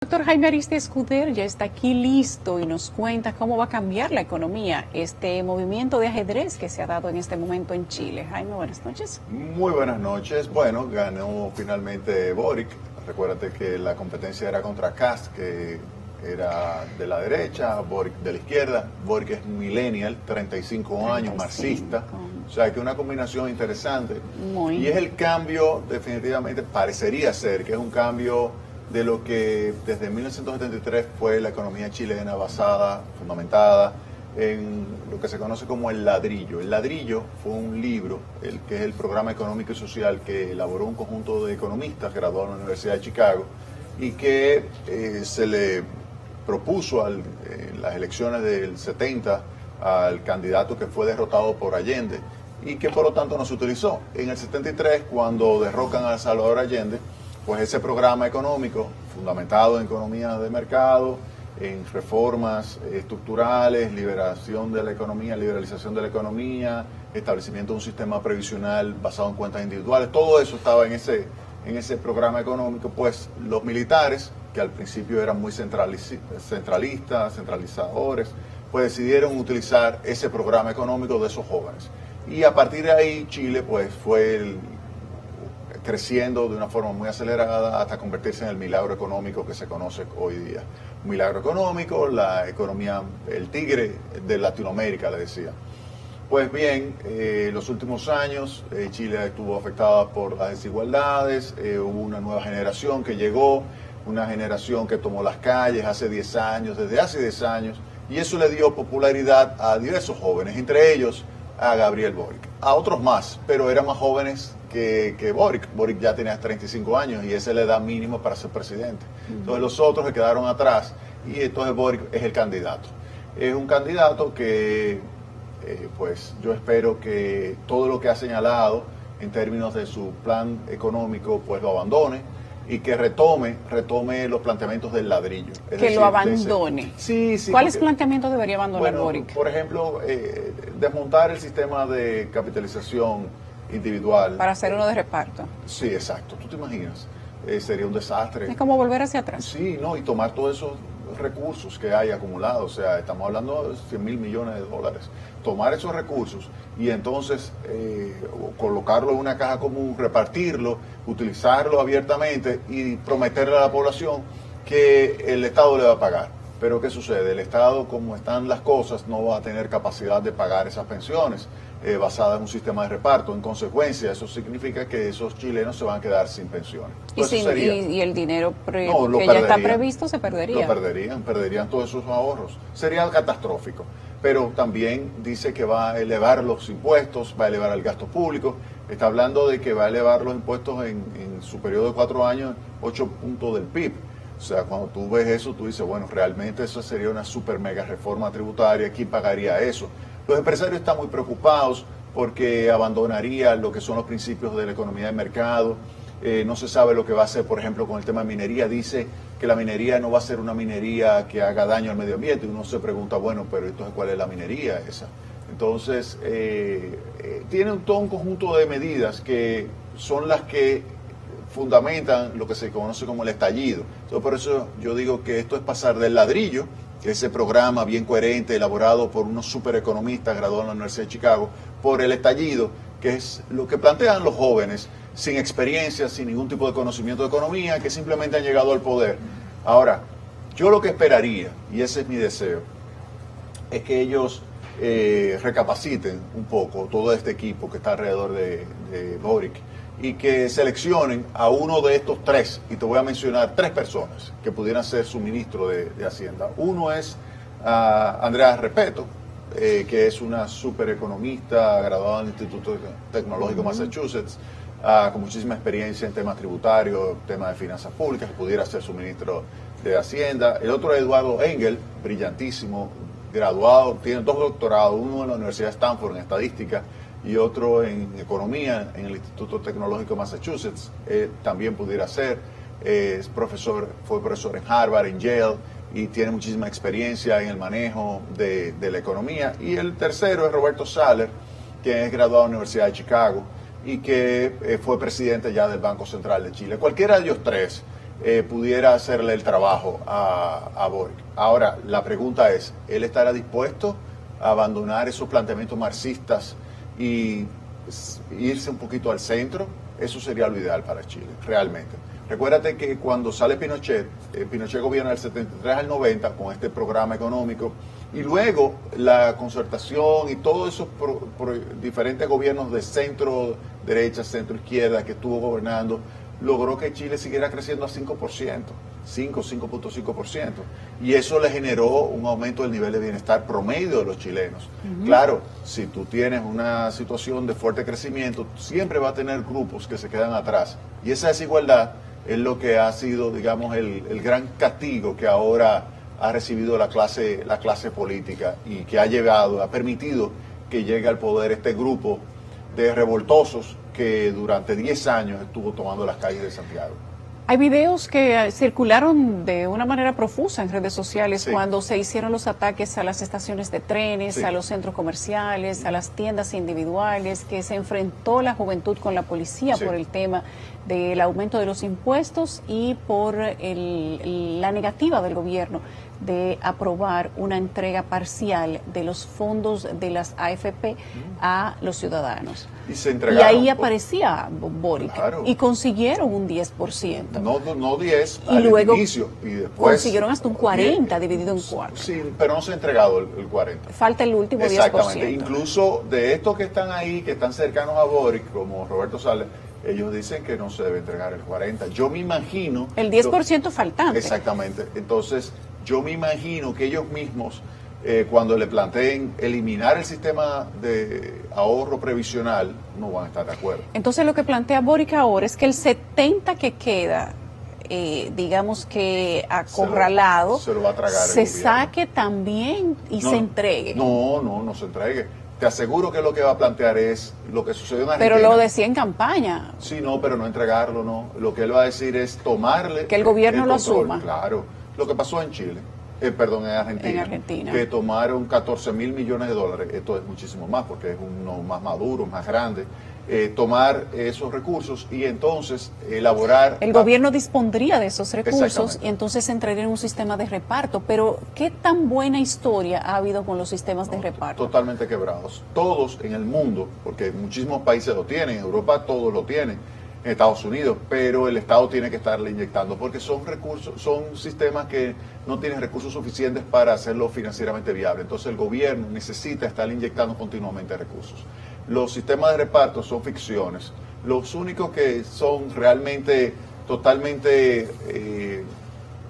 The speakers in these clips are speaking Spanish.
Doctor Jaime Ariztía Escudero ya está aquí listo y nos cuenta cómo va a cambiar la economía este movimiento de ajedrez que se ha dado en este momento en Chile. Jaime, buenas noches. Muy buenas noches. Bueno, ganó finalmente Boric. Recuérdate que la competencia era contra Kast, que era de la derecha, Boric de la izquierda. Boric es millennial, 35 años, marxista. O sea, que una combinación interesante. Y es el cambio, definitivamente, parecería ser que es un cambio de lo que desde 1973 fue la economía chilena basada, fundamentada en lo que se conoce como el ladrillo. El ladrillo fue un libro, que es el Programa Económico y Social que elaboró un conjunto de economistas graduados en la Universidad de Chicago y que se le propuso en las elecciones del 70 al candidato que fue derrotado por Allende y que por lo tanto no se utilizó. En el 73, cuando derrocan a Salvador Allende, pues ese programa económico, fundamentado en economía de mercado, en reformas estructurales, liberación de la economía, liberalización de la economía, establecimiento de un sistema previsional basado en cuentas individuales, todo eso estaba en ese programa económico, pues los militares, que al principio eran muy centralistas, centralizadores, pues decidieron utilizar ese programa económico de esos jóvenes. Y a partir de ahí Chile pues fue creciendo de una forma muy acelerada hasta convertirse en el milagro económico que se conoce hoy día. Un milagro económico, la economía, el tigre de Latinoamérica, le decía. Pues bien, los últimos años Chile estuvo afectada por las desigualdades, hubo una nueva generación que llegó, una generación que tomó las calles hace 10 años, desde hace 10 años, y eso le dio popularidad a diversos jóvenes, entre ellos a Gabriel Boric, a otros más, pero eran más jóvenes que Boric. Boric ya tenía 35 años y esa es la edad mínima para ser presidente. Entonces los otros se quedaron atrás y entonces Boric es el candidato. Es un candidato que pues yo espero que todo lo que ha señalado en términos de su plan económico pues lo abandone y que retome los planteamientos del ladrillo. Es decir, lo abandone. Sí. ¿Cuáles planteamientos debería abandonar Boric? Por ejemplo, desmontar el sistema de capitalización individual. Para hacer uno de reparto. Sí, exacto. ¿Tú te imaginas? Sería un desastre. Es como volver hacia atrás. Sí, no, y tomar todos esos recursos que hay acumulados, o sea, estamos hablando de 100 mil millones de dólares. Tomar esos recursos y entonces colocarlo en una caja común, repartirlo, utilizarlo abiertamente y prometerle a la población que el Estado le va a pagar. Pero ¿qué sucede? El Estado, como están las cosas, no va a tener capacidad de pagar esas pensiones basadas en un sistema de reparto. En consecuencia, eso significa que esos chilenos se van a quedar sin pensiones. Y el dinero que ya está previsto se perdería. Perderían todos esos ahorros. Sería catastrófico. Pero también dice que va a elevar los impuestos, va a elevar el gasto público. Está hablando de que va a elevar los impuestos en su periodo de 4 años, 8 puntos del PIB. O sea, cuando tú ves eso, tú dices, bueno, realmente eso sería una super mega reforma tributaria. ¿Quién pagaría eso? Los empresarios están muy preocupados porque abandonaría lo que son los principios de la economía de mercado. No se sabe lo que va a hacer, por ejemplo, con el tema de minería. Dice que la minería no va a ser una minería que haga daño al medio ambiente. Uno se pregunta, bueno, pero entonces, ¿cuál es la minería esa? Entonces, tiene todo un conjunto de medidas que son las que fundamentan lo que se conoce como el estallido. Entonces, por eso yo digo que esto es pasar del ladrillo, que ese programa bien coherente, elaborado por unos supereconomistas graduados en la Universidad de Chicago, por el estallido, que es lo que plantean los jóvenes, sin experiencia, sin ningún tipo de conocimiento de economía, que simplemente han llegado al poder. Ahora, yo lo que esperaría, y ese es mi deseo, es que ellos recapaciten un poco todo este equipo que está alrededor de Boric, y que seleccionen a uno de estos tres, y te voy a mencionar 3 personas que pudieran ser su ministro de Hacienda. Uno es Andrea Repeto, que es una supereconomista graduada en el Instituto Tecnológico Massachusetts, con muchísima experiencia en temas tributarios, temas de finanzas públicas, que pudiera ser su ministro de Hacienda. El otro es Eduardo Engel, brillantísimo, graduado, tiene 2 doctorados, uno en la Universidad de Stanford en estadística y otro en economía en el Instituto Tecnológico de Massachusetts. También pudiera ser, es profesor, fue profesor en Harvard, en Yale, y tiene muchísima experiencia en el manejo de la economía. Y el tercero es Roberto Saller, que es graduado de la Universidad de Chicago y que fue presidente ya del Banco Central de Chile. Cualquiera de ellos tres pudiera hacerle el trabajo a Boric. Ahora, la pregunta es, ¿él estará dispuesto a abandonar esos planteamientos marxistas y irse un poquito al centro? Eso sería lo ideal para Chile, realmente. Recuérdate que cuando sale Pinochet, Pinochet gobierna del 73 al 90 con este programa económico, y luego la concertación y todos esos diferentes gobiernos de centro derecha, centro izquierda que estuvo gobernando, logró que Chile siguiera creciendo a 5%, 5.5%. Y eso le generó un aumento del nivel de bienestar promedio de los chilenos. Claro, si tú tienes una situación de fuerte crecimiento, siempre va a tener grupos que se quedan atrás. Y esa desigualdad es lo que ha sido, digamos, el gran castigo que ahora ha recibido la clase política y que ha permitido que llegue al poder este grupo de revoltosos que durante 10 años estuvo tomando las calles de Santiago. Hay videos que circularon de una manera profusa en redes sociales cuando se hicieron los ataques a las estaciones de trenes, a los centros comerciales, a las tiendas individuales, que se enfrentó la juventud con la policía por el tema del aumento de los impuestos y por la negativa del gobierno de aprobar una entrega parcial de los fondos de las AFP a los ciudadanos. Y ahí aparecía Boric, claro, y consiguieron un 10%. No 10 y al luego inicio, y después consiguieron hasta un 40 dividido en 4. Sí, pero no se ha entregado el 40. Falta el último 10%. Exactamente. Incluso de estos que están ahí, que están cercanos a Boric, como Roberto Sales, ellos dicen que no se debe entregar el 40. Yo me imagino... El 10% faltante. Exactamente. Entonces, yo me imagino que ellos mismos, cuando le planteen eliminar el sistema de ahorro previsional, no van a estar de acuerdo. Entonces, lo que plantea Boric ahora es que el 70 que queda, digamos que acorralado, se lo va a tragar se saque también y se entregue. No se entregue. Te aseguro que lo que va a plantear es lo que sucedió en Argentina. Pero lo decía en campaña. Sí, no, pero no entregarlo, no. Lo que él va a decir es tomarle... Que el gobierno lo asuma. Claro. Lo que pasó en Chile, en Argentina. En Argentina. Que tomaron 14.000 millones de dólares. Esto es muchísimo más porque es uno más maduro, más grande. Tomar esos recursos y entonces elaborar... El gobierno dispondría de esos recursos y entonces entraría en un sistema de reparto. Pero, ¿qué tan buena historia ha habido con los sistemas de reparto? Totalmente quebrados. Todos en el mundo, porque muchísimos países lo tienen, en Europa todos lo tienen, en Estados Unidos, pero el Estado tiene que estarle inyectando porque son recursos, son sistemas que no tienen recursos suficientes para hacerlo financieramente viable. Entonces el gobierno necesita estar inyectando continuamente recursos. Los sistemas de reparto son ficciones. Los únicos que son realmente totalmente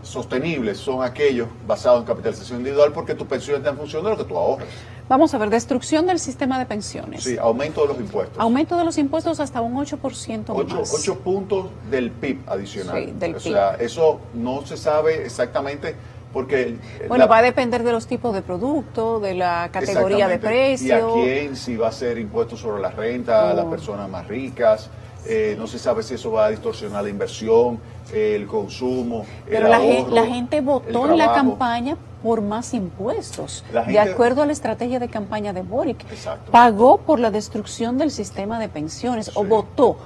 sostenibles son aquellos basados en capitalización individual porque tu pensión está en función de lo que tú ahorras. Vamos a ver, destrucción del sistema de pensiones. Sí, aumento de los impuestos. Aumento de los impuestos hasta un 8% más. 8 puntos del PIB adicional. Sí, del PIB. O sea, eso no se sabe exactamente porque... Bueno, va a depender de los tipos de producto, de la categoría de precio. Y a quién, si va a ser impuesto sobre la renta, a las personas más ricas. No se sabe si eso va a distorsionar la inversión, el consumo, pero el ahorro, la gente votó en la campaña por más impuestos, de acuerdo a la estrategia de campaña de Boric. Exacto. Pagó por la destrucción del sistema de pensiones, sí, o votó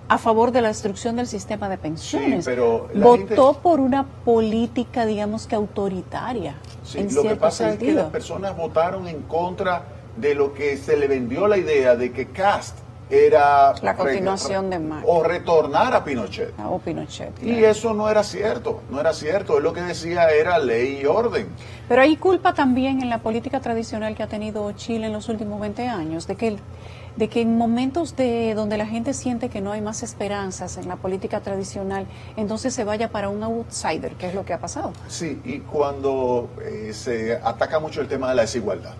a favor de la destrucción del sistema de pensiones. Sí, pero votó por una política, digamos que autoritaria. Sí, en lo que pasa sentido. es que las personas votaron en contra de lo que se le vendió la idea de que Cast era la continuación de Macri. O retornar a Pinochet. O Pinochet. Claro. Y eso no era cierto, no era cierto. Él lo que decía era ley y orden. Pero hay culpa también en la política tradicional que ha tenido Chile en los últimos 20 años, de que en momentos donde la gente siente que no hay más esperanzas en la política tradicional, entonces se vaya para un outsider, que es lo que ha pasado. Sí, y cuando se ataca mucho el tema de la desigualdad.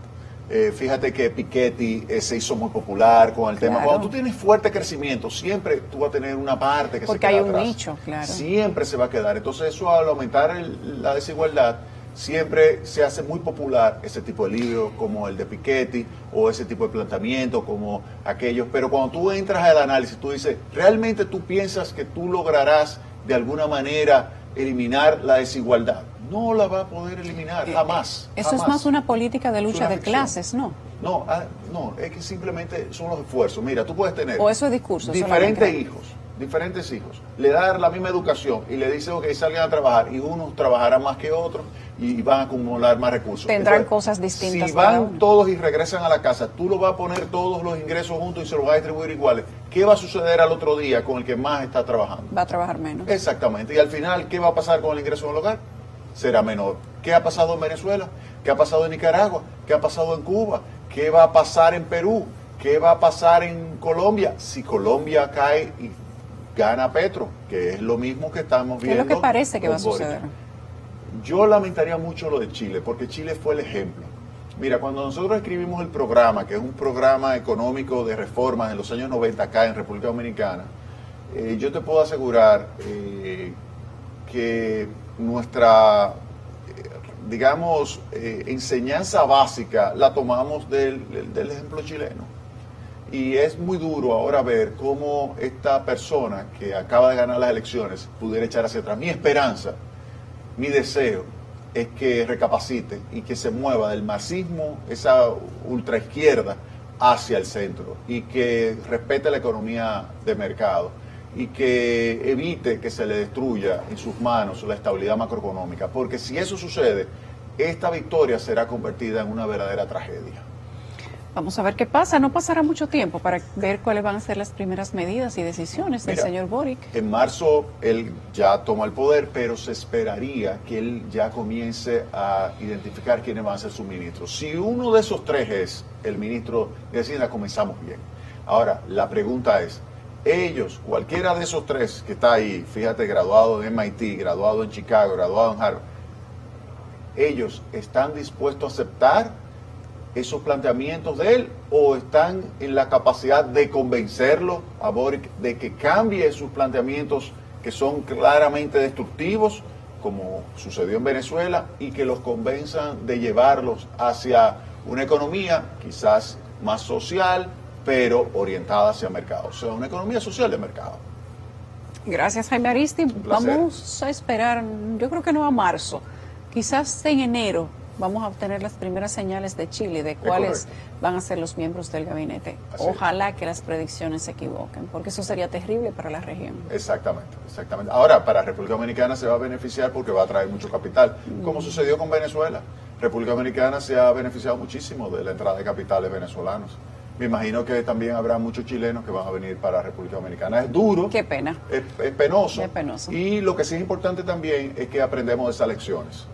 Fíjate que Piketty se hizo muy popular con el tema. Claro. Cuando tú tienes fuerte crecimiento, siempre tú vas a tener una parte que porque se queda hay un atrás. nicho, claro. Siempre se va a quedar. Entonces eso al aumentar la desigualdad, siempre se hace muy popular ese tipo de libros como el de Piketty o ese tipo de planteamiento como aquellos. Pero cuando tú entras al análisis, tú dices, ¿realmente tú piensas que tú lograrás de alguna manera eliminar la desigualdad? No la va a poder eliminar, jamás. Eso jamás. Es más una política de lucha de clases, ¿no? No, es que simplemente son los esfuerzos. Mira, tú puedes tener o eso es discurso, diferentes hijos, diferentes hijos, le da la misma educación y le dice, ok, salgan a trabajar, y unos trabajarán más que otros y van a acumular más recursos. Tendrán Entonces, cosas distintas. Si cada van uno. todos y regresan a la casa, tú lo vas a poner todos los ingresos juntos y se los vas a distribuir iguales. ¿Qué va a suceder al otro día con el que más está trabajando? Va a trabajar menos. Exactamente. Y al final, ¿qué va a pasar con el ingreso del hogar? Será menor. ¿Qué ha pasado en Venezuela? ¿Qué ha pasado en Nicaragua? ¿Qué ha pasado en Cuba? ¿Qué va a pasar en Perú? ¿Qué va a pasar en Colombia? Si Colombia cae y gana Petro, que es lo mismo que estamos ¿Qué viendo. es lo que parece que va a con Boric. suceder? Yo lamentaría mucho lo de Chile, porque Chile fue el ejemplo. Mira, cuando nosotros escribimos el programa, que es un programa económico de reformas en los años 90 acá en República Dominicana, yo te puedo asegurar que nuestra, digamos, enseñanza básica la tomamos del ejemplo chileno. Y es muy duro ahora ver cómo esta persona que acaba de ganar las elecciones pudiera echar hacia atrás. Mi esperanza, mi deseo es que recapacite y que se mueva del marxismo, esa ultraizquierda, hacia el centro y que respete la economía de mercado y que evite que se le destruya en sus manos la estabilidad macroeconómica, porque si eso sucede, esta victoria será convertida en una verdadera tragedia. Vamos a ver qué pasa. No pasará mucho tiempo para ver cuáles van a ser las primeras medidas y decisiones del señor Boric. En marzo él ya toma el poder, pero se esperaría que él ya comience a identificar quiénes van a ser sus ministros. Si uno de esos tres es el ministro de Hacienda, comenzamos bien. Ahora, la pregunta es, ellos, cualquiera de esos tres que está ahí, fíjate, graduado en MIT, graduado en Chicago, graduado en Harvard, ellos están dispuestos a aceptar esos planteamientos de él o están en la capacidad de convencerlo a Boric de que cambie sus planteamientos que son claramente destructivos, como sucedió en Venezuela, y que los convenzan de llevarlos hacia una economía quizás más social, pero orientada hacia mercado, o sea, una economía social de mercado. Gracias, Jaime Aristi. Vamos a esperar, yo creo que no a marzo, quizás en enero vamos a obtener las primeras señales de Chile de cuáles van a ser los miembros del gabinete. Ojalá que las predicciones se equivoquen, porque eso sería terrible para la región. Exactamente, exactamente. Ahora, para República Dominicana se va a beneficiar porque va a traer mucho capital, como sucedió con Venezuela. República Dominicana se ha beneficiado muchísimo de la entrada de capitales venezolanos. Me imagino que también habrá muchos chilenos que van a venir para República Dominicana. Es duro. Qué pena. Es penoso. Qué penoso. Y lo que sí es importante también es que aprendemos de esas lecciones.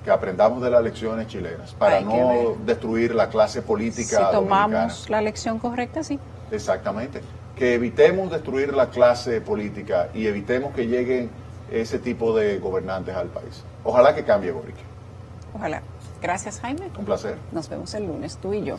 Que aprendamos de las lecciones chilenas para no destruir la clase política dominicana. Si tomamos la lección correcta, sí. Exactamente. Que evitemos destruir la clase política y evitemos que lleguen ese tipo de gobernantes al país. Ojalá que cambie, Boric. Ojalá. Gracias, Jaime. Un placer. Nos vemos el lunes, tú y yo.